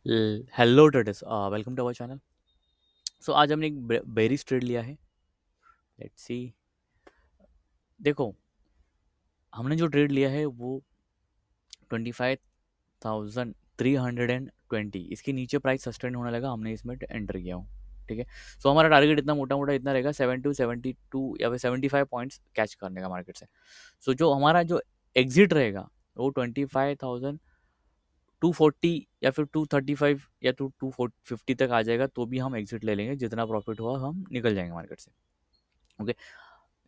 Hello traders, welcome to our channel. So आज हमने एक बेरिश ट्रेड लिया है। Let's see. देखो, हमने जो ट्रेड लिया है वो 25,320, इसके नीचे प्राइस सस्टेन होने लगा, हमने इसमें एंटर किया हूँ। ठीक है। सो हमारा टारगेट इतना मोटा मोटा इतना रहेगा, 72 या फिर 75 पॉइंट्स कैच करने का मार्केट से। सो जो हमारा जो एग्जिट रहेगा वो 25,240 या फिर 235 या 250 तक आ जाएगा, तो भी हम एग्जिट ले लेंगे। जितना प्रॉफिट हुआ हम निकल जाएंगे मार्केट से। ओके।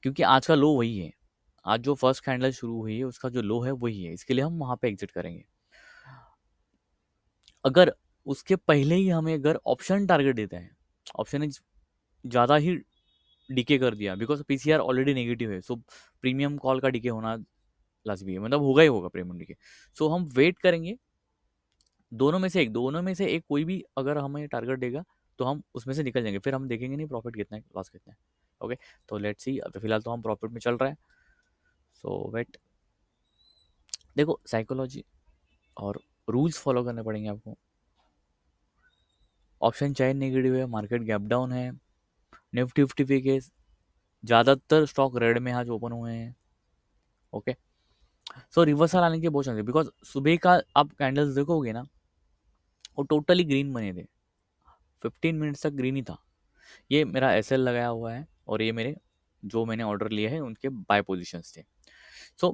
क्योंकि आज का लो वही है। आज जो फर्स्ट कैंडल शुरू हुई है उसका जो लो है वही है, इसके लिए हम वहां पे एग्जिट करेंगे। अगर उसके पहले ही हमें अगर ऑप्शन टारगेट देते हैं, ऑप्शन ने ज़्यादा ही डीके कर दिया, बिकॉज पीसीआर ऑलरेडी नेगेटिव है। सो प्रीमियम कॉल का डीके होना लाजमी है, मतलब होगा ही होगा प्रीमियम डीके। सो हम वेट करेंगे, दोनों में से एक कोई भी अगर हमें टारगेट देगा तो हम उसमें से निकल जाएंगे। फिर हम देखेंगे नहीं प्रॉफिट कितना है, लॉस कितना है। ओके। तो लेट्स सी। अभी फिलहाल तो हम प्रॉफिट में चल रहा है। सो वेट। देखो, साइकोलॉजी और रूल्स फॉलो करने पड़ेंगे आपको। ऑप्शन चेन नेगेटिव है, मार्केट गैप डाउन है, निफ्टी फिफ्टी पे के ज़्यादातर स्टॉक रेड में आज ओपन हुए हैं। ओके। सो रिवर्सल आने के बहुत चांस है, बिकॉज सुबह का आप कैंडल्स देखोगे ना, वो टोटली ग्रीन बने थे। 15 मिनट्स तक ग्रीन ही था। ये मेरा एसएल लगाया हुआ है और ये मेरे जो मैंने ऑर्डर लिए हैं उनके बाय पोजीशंस थे। सो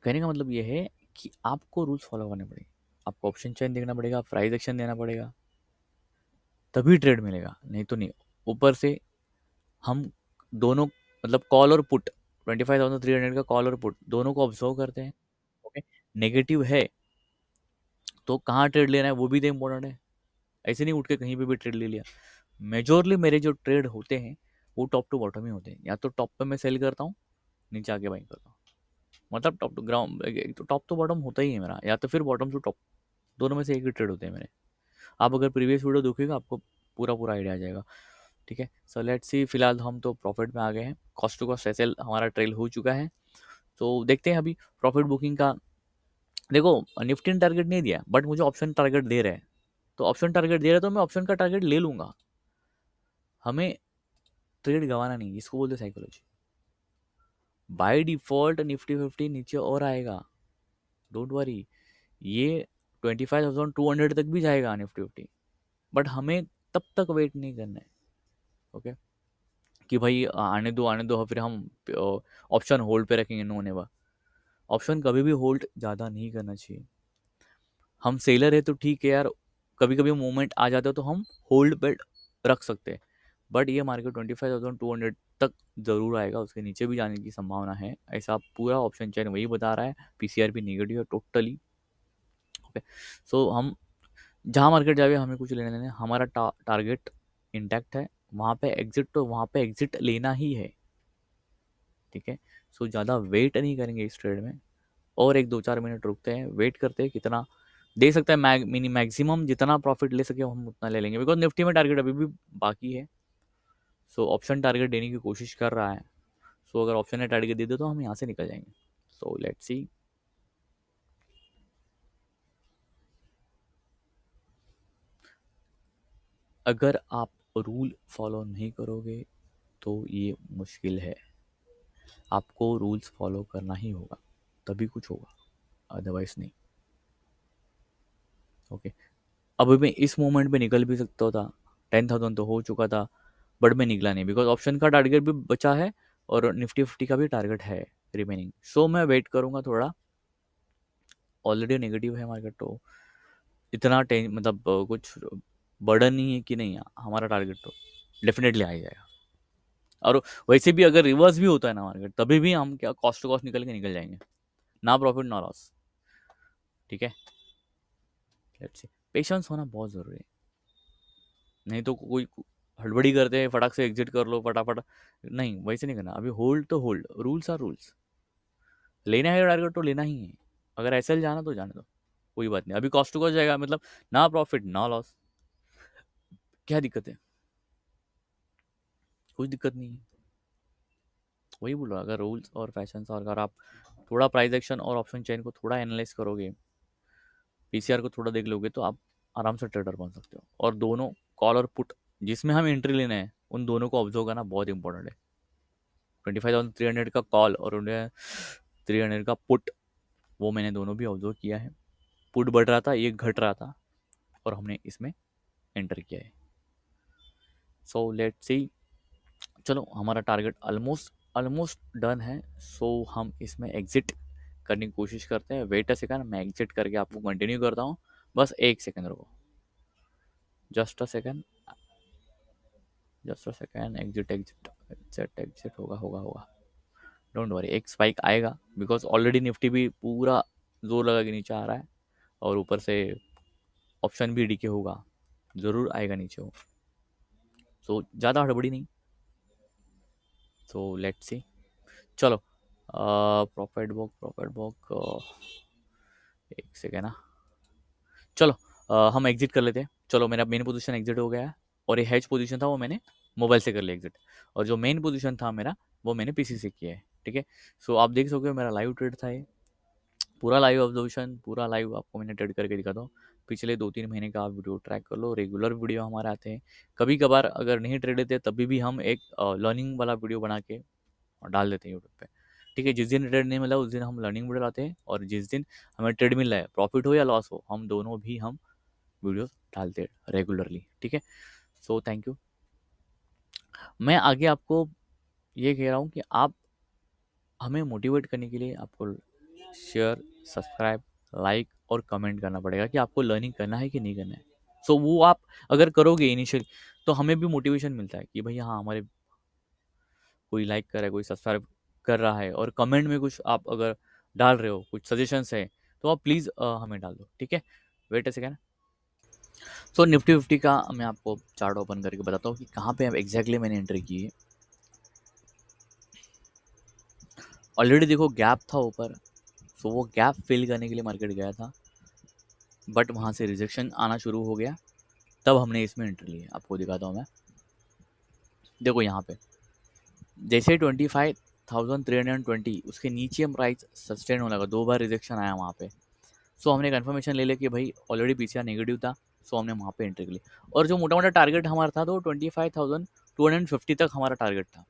कहने का मतलब ये है कि आपको रूल्स फॉलो करने पड़ेंगे। आपको ऑप्शन चेन देखना पड़ेगा, प्राइस एक्शन देना पड़ेगा, तभी ट्रेड मिलेगा, नहीं तो नहीं। ऊपर से हम दोनों, मतलब कॉल और पुट, 25,300 का कॉल और पुट दोनों को ऑब्जर्व करते हैं। ओके। नेगेटिव है तो कहाँ ट्रेड लेना है वो भी तो इम्पोर्टेंट है। ऐसे नहीं उठ के कहीं पे भी ट्रेड ले लिया। मेजोरली मेरे जो ट्रेड होते हैं वो टॉप टू बॉटम ही होते हैं। या तो टॉप पे मैं सेल करता हूँ, नीचे आके बाइंग करता हूँ। मतलब टॉप टू ग्राउंड, एक तो टॉप टू बॉटम होता ही है मेरा, या तो फिर बॉटम टू टॉप। दोनों में से एक ही ट्रेड होते हैं मेरे। आप अगर प्रीवियस वीडियो देखिएगा आपको पूरा पूरा आइडिया आ जाएगा। ठीक है। So let's see. फिलहाल हम तो प्रॉफिट में आ गए हैं, कॉस्ट टू कॉस्ट एसएल हमारा ट्रेल हो चुका है। तो देखते हैं अभी प्रॉफिट बुकिंग का। देखो, निफ्टी ने टारगेट नहीं दिया बट मुझे ऑप्शन टारगेट दे रहे हैं। तो ऑप्शन टारगेट दे रहे हैं तो मैं ऑप्शन का टारगेट ले लूंगा। हमें ट्रेड गंवाना नहीं, इसको बोलते psychology. By default Nifty fifty नीचे और आएगा, डोंट वरी। ये 25,200 तक भी जाएगा निफ्टी फिफ्टी, बट हमें तब तक वेट नहीं करना है। ओके। कि भाई आने दो फिर हम ऑप्शन होल्ड पे रखेंगे, नो नेवर। ऑप्शन कभी भी होल्ड ज़्यादा नहीं करना चाहिए। हम सेलर है तो ठीक है यार, कभी कभी मूवमेंट आ जाता है तो हम होल्ड पे रख सकते हैं। बट ये मार्केट 25,200 तक जरूर आएगा, उसके नीचे भी जाने की संभावना है, ऐसा पूरा ऑप्शन चेन वही बता रहा है। पीसीआर भी नेगेटिव है टोटली। ओके। सो हम जहाँ मार्केट जाए हमें कुछ लेने देने, हमारा टारगेट इंटैक्ट है। वहाँ पे एग्जिट तो वहाँ पे एग्जिट लेना ही है। ठीक है। सो ज़्यादा वेट नहीं करेंगे इस ट्रेड में, और एक दो चार मिनट रुकते हैं, वेट करते हैं कितना दे सकता है। मैक्सिमम जितना प्रॉफिट ले सके हम उतना ले लेंगे, बिकॉज निफ्टी में टारगेट अभी भी बाकी है। सो ऑप्शन टारगेट देने की कोशिश कर रहा है। सो अगर ऑप्शन ने टारगेट दे दे तो हम यहाँ से निकल जाएंगे। So let's see. अगर आप रूल फॉलो नहीं करोगे तो ये मुश्किल है। आपको रूल्स फॉलो करना ही होगा, तभी कुछ होगा, अदरवाइज नहीं। ओके। अभी मैं इस मोमेंट पे निकल भी सकता था, 10,000 तो हो चुका था, बट मैं निकला नहीं बिकॉज ऑप्शन का टारगेट भी बचा है और निफ्टी फिफ्टी का भी टारगेट है रिमेनिंग। सो मैं वेट करूंगा थोड़ा। ऑलरेडी नेगेटिव है मार्केट, तो इतना मतलब कुछ बर्डन नहीं है कि नहीं हमारा टारगेट तो डेफिनेटली आ ही जाएगा। और वैसे भी अगर रिवर्स भी होता है ना मार्केट, तभी भी हम क्या कॉस्ट टू कॉस्ट निकल के निकल जाएंगे, ना प्रॉफिट ना लॉस। ठीक है। Let's C. पेशेंस होना बहुत ज़रूरी है, नहीं तो कोई हड़बड़ी करते हैं फटाक से एग्जिट कर लो फटाफट। नहीं, वैसे नहीं करना। अभी होल्ड तो होल्ड, रूल्स आर रूल्स। लेना है टारगेट तो लेना ही है। अगर ऐसे जाना तो जाने दो, कोई बात नहीं। अभी कॉस्ट टू कॉस्ट जाएगा, मतलब ना प्रॉफिट ना लॉस, क्या दिक्कत है? कोई दिक्कत नहीं है। वही बोल रहा हूँ, अगर रूल्स और फैशन और अगर आप थोड़ा प्राइस एक्शन और ऑप्शन चेन को थोड़ा एनालाइज करोगे, पीसीआर को थोड़ा देख लोगे, तो आप आराम से ट्रेडर बन सकते हो। और दोनों कॉल और पुट जिसमें हम एंट्री लेना है उन दोनों को ऑब्जर्व करना बहुत इंपॉर्टेंट है। 25,300 का कॉल और उन्हें 300 का पुट, वो मैंने दोनों भी ऑब्जर्व किया है। पुट बढ़ रहा था, ये घट रहा था, और हमने इसमें एंटर किया है। So let's see. चलो हमारा टारगेट ऑलमोस्ट ऑलमोस्ट डन है। सो हम इसमें एग्जिट करने की कोशिश करते हैं। वेट अ सेकंड, मैं एग्जिट करके आपको कंटिन्यू करता हूँ। बस एक सेकंड रुको, just a second, just a second. Exit exit exit exit, होगा होगा होगा, डोंट वरी। एक स्पाइक आएगा बिकॉज ऑलरेडी निफ्टी भी पूरा जोर लगा के नीचे आ रहा है, और ऊपर से ऑप्शन भी डीके होगा, ज़रूर आएगा नीचे वो। सो ज़्यादा हड़बड़ी नहीं। So let's see. चलो प्रॉफिट बुक एक सेकेंड ना। चलो हम एग्जिट कर लेते हैं। चलो मेरा मेन पोजीशन एग्जिट हो गया है, और ये हैच पोजीशन था वो मैंने मोबाइल से कर लिया एग्जिट, और जो मेन पोजीशन था मेरा वो मैंने पीसी से किया है। ठीक है। सो आप देख सकते हो मेरा लाइव ट्रेड था ये, पूरा लाइव ऑब्जर्वेशन, पूरा लाइव आपको मैंने ट्रेड करके दिखाता हूँ। पिछले 2-3 महीने का आप वीडियो ट्रैक कर लो, रेगुलर वीडियो हमारे आते हैं। कभी कभार अगर नहीं ट्रेड देते तभी भी हम एक लर्निंग वाला वीडियो बना के डाल देते हैं यूट्यूब पे। ठीक है। जिस दिन ट्रेड नहीं मिला उस दिन हम लर्निंग वीडियो लाते हैं, और जिस दिन हमें ट्रेड मिल रहा है, प्रॉफिट हो या लॉस हो, हम दोनों भी हम वीडियो डालते हैं रेगुलरली। ठीक है। So thank you. मैं आगे आपको ये कह रहा हूँ कि आप हमें मोटिवेट करने के लिए आपको शेयर, सब्सक्राइब, लाइक और कमेंट करना पड़ेगा कि आपको लर्निंग करना है कि नहीं करना है। सो वो आप अगर करोगे इनिशियली, तो हमें भी मोटिवेशन मिलता है कि भैया हाँ, हमारे कोई लाइक कर रहा है, कोई सब्सक्राइब कर रहा है, और कमेंट में कुछ आप अगर डाल रहे हो, कुछ सजेशंस है, तो आप प्लीज़ हमें डाल दो। ठीक है। Wait a second. So Nifty fifty का मैं आपको चार्ट ओपन करके बताता हूँ कि कहाँ पे अब एग्जैक्टली मैंने एंट्री की है। ऑलरेडी देखो गैप था ऊपर, सो वो गैप फिल करने के लिए मार्केट गया था, बट वहाँ से रिजेक्शन आना शुरू हो गया, तब हमने इसमें एंट्री ली है। आपको दिखाता हूँ मैं। देखो यहाँ पे जैसे 25,320 उसके नीचे हम प्राइस सस्टेन होने लगा, 2 बार रिजेक्शन आया वहाँ पे। सो हमने कन्फर्मेशन ले लिया कि भाई ऑलरेडी पीसीआर नेगेटिव था, सो हमने वहाँ पे एंट्री कर ली। और जो मोटा मोटा टारगेट हमारा था, तो 25,250 तक हमारा टारगेट था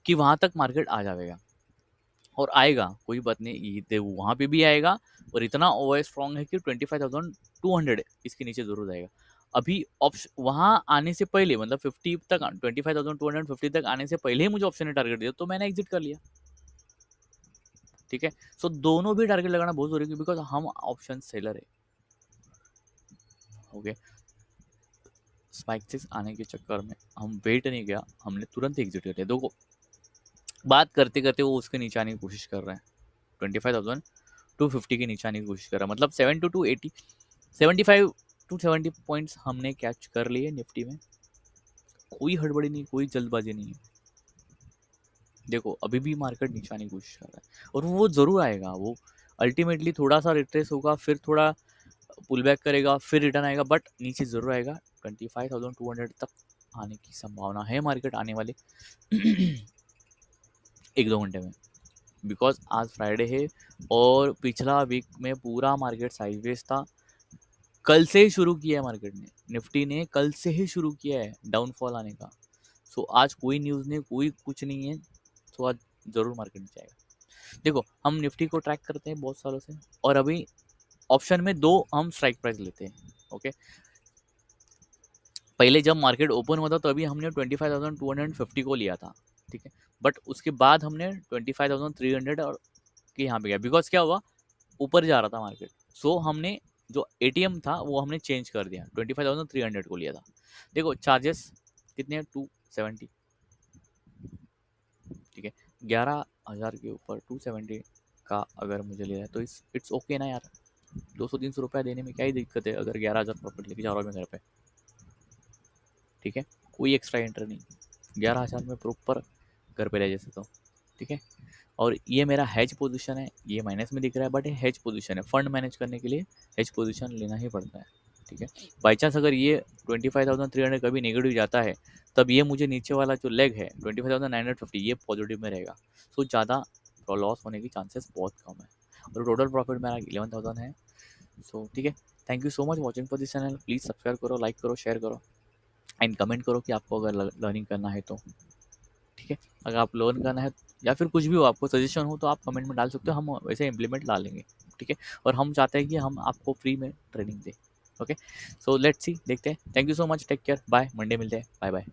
कि वहाँ तक मार्केट आ जाएगा, और आएगा, कोई बात नहीं, ये वहाँ पे भी आएगा, और इतना ओवर स्ट्रॉन्ग है कि 25,200 इसके नीचे जरूर आएगा। अभी ऑप्शन वहाँ आने से पहले, मतलब 50 तक, 25,250 तक आने से पहले ही मुझे ऑप्शन ने टारगेट दिया, तो मैंने एग्जिट कर लिया। ठीक है। सो दोनों भी टारगेट लगाना बहुत जरूरी है, बिकॉज हम ऑप्शन सेलर है। ओके। स्पाइक 6 आने के चक्कर में हम वेट नहीं किया, हमने तुरंत एग्जिट कर लिया। देखो बात करते करते वो उसके नीचे आने की कोशिश कर रहे हैं, 25,250 के नीचे आने की कोशिश कर रहा है, मतलब 70 to 80, 75 to 70 पॉइंट्स हमने कैच कर लिए निफ्टी में। कोई हड़बड़ी नहीं, कोई जल्दबाजी नहीं है। देखो अभी भी मार्केट नीचे आने की कोशिश कर रहा है, और वो जरूर आएगा। वो अल्टीमेटली थोड़ा सा रिट्रेस होगा, फिर थोड़ा पुल बैक करेगा, फिर रिटर्न आएगा, बट नीचे जरूर आएगा। 25,200 तक आने की संभावना है मार्केट आने वाले 1-2 घंटे में, बिकॉज आज फ्राइडे है, और पिछला वीक में पूरा मार्केट साइडवेज था। कल से ही शुरू किया है मार्केट ने, निफ्टी ने कल से ही शुरू किया है डाउनफॉल आने का। सो आज कोई न्यूज़ नहीं, कोई कुछ नहीं है, तो आज ज़रूर मार्केट नीचे आएगा। देखो हम निफ्टी को ट्रैक करते हैं बहुत सालों से, और अभी ऑप्शन में 2 हम स्ट्राइक प्राइस लेते हैं। ओके। पहले जब मार्केट ओपन हुआ था तो अभी हमने 25,250 को लिया था। ठीक है। बट उसके बाद हमने 25,300 और के यहाँ पे गया, बिकॉज क्या हुआ, ऊपर जा रहा था मार्केट। सो हमने जो एटीएम था वो हमने चेंज कर दिया, 25,300 को लिया था। देखो चार्जेस कितने हैं, 270। ठीक है। 11,000 के ऊपर 270 का अगर मुझे लिया है, तो इट्स ओके ना यार। 200-300 रुपया देने में क्या ही दिक्कत है, अगर 11,000 प्रॉफिट लेके जा रहा हूँ मैं घर पे। ठीक है। कोई एक्स्ट्रा एंटर नहीं, 11,000 में प्रॉपर घर पे रह जा सकता हूँ। ठीक है। और ये मेरा हैज पोजीशन है, ये माइनस में दिख रहा है, बट ये हैज पोजीशन है। फंड मैनेज करने के लिए हैज पोजीशन लेना ही पड़ता है। ठीक है। बाई चांस अगर ये 25,300 कभी नेगेटिव जाता है, तब ये मुझे नीचे वाला जो लेग है 25,950 ये पॉजिटिव में रहेगा। सो ज़्यादा लॉस होने की चांसेस बहुत कम है, और टोटल प्रॉफिट मेरा 11,000 है। सो ठीक है। Thank you so much watching for this channel. Please subscribe करो, लाइक करो, शेयर करो एंड कमेंट करो कि आपको अगर लर्निंग करना है तो। ठीक है, अगर आप लर्न करना है या फिर कुछ भी हो, आपको सजेशन हो, तो आप कमेंट में डाल सकते हो, हम वैसे इम्प्लीमेंट ला लेंगे। ठीक है, और हम चाहते हैं कि हम आपको फ्री में ट्रेनिंग दें। ओके, सो लेट्स सी, देखते हैं। Thank you so much, take care, bye, Monday मिलते हैं, बाय बाय।